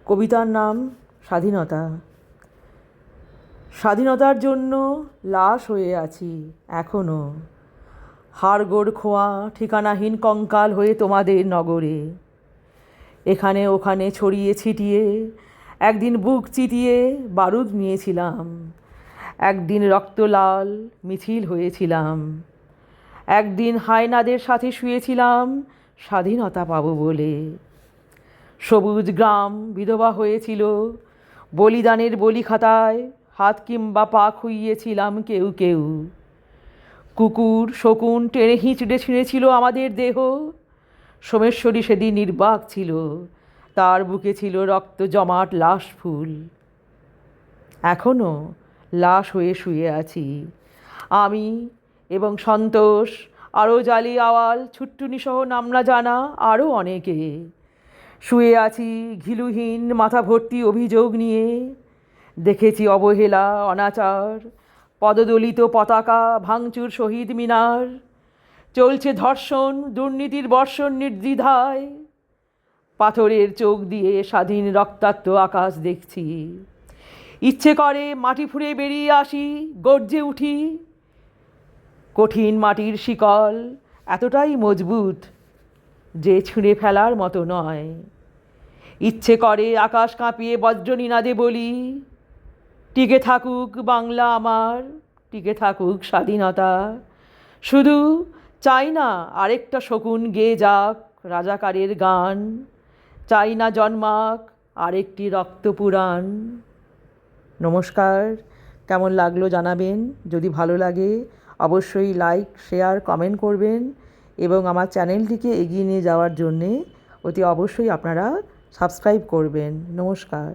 কবিতার নাম স্বাধীনতা। স্বাধীনতার জন্য লাশ হয়ে আছি এখনো, হাড়গোড় খোয়া ঠিকানাহীন কঙ্কাল হয়ে তোমাদের নগরে। এখানে ওখানে ছড়িয়ে ছিটিয়ে একদিন বুক চিতিয়ে বারুদ নিয়েছিলাম, একদিন রক্তলাল মিছিল হয়েছিলাম, একদিন হায়নাদের সাথে শুয়েছিলাম স্বাধীনতা পাবো বলে। সবুজ গ্রাম বিধবা হয়েছিল, বলিদানের বলি খাতায় হাত কিংবা পা খুইয়েছিলাম কেউ কেউ। কুকুর শকুন টেনে হিঁচড়ে ছিঁড়েছিল আমাদের দেহ। সোমেশ্বরী সেদিন নির্বাক ছিল, তার বুকে ছিল রক্ত জমাট লাশ ফুল। এখনও লাশ হয়ে শুয়ে আছি আমি এবং সন্তোষ, আরও জালি আওয়াল, ছুট্টুনি সহ নাম না জানা আরও অনেকে। শুয়ে আছি ঘিলুহীন মাথা ভর্তি অভিযোগ নিয়ে। দেখেছি অবহেলা অনাচার, পদদলিত পতাকা ভাঙচুর শহীদ মিনার। চলছে ধর্ষণ দুর্নীতির বর্ষণ নির্দ্বিধায়। পাথরের চোখ দিয়ে স্বাধীন রক্তাক্ত আকাশ দেখছি। ইচ্ছে করে মাটি ফুঁড়ে বেরিয়ে আসি, গর্জে উঠি। কঠিন মাটির শিকল এতটাই মজবুত যে ছুঁড়ে ফেলার মতো নয়। ইচ্ছে করে আকাশ কাঁপিয়ে বজ্রনিনাদে বলি, টিকে থাকুক বাংলা আমার, টিকে থাকুক স্বাধীনতা। শুধু চাই না আরেকটা শকুন গেয়ে যাক রাজাকারের গান, চাই না জন্মাক আরেকটি রক্তপুরাণ। নমস্কার, কেমন লাগলো জানাবেন। যদি ভালো লাগে অবশ্যই লাইক শেয়ার কমেন্ট করবেন এবং আমার চ্যানেলটিকে এগিয়ে নিয়ে যাওয়ার জন্যে অতি অবশ্যই আপনারা সাবস্ক্রাইব করবেন। নমস্কার।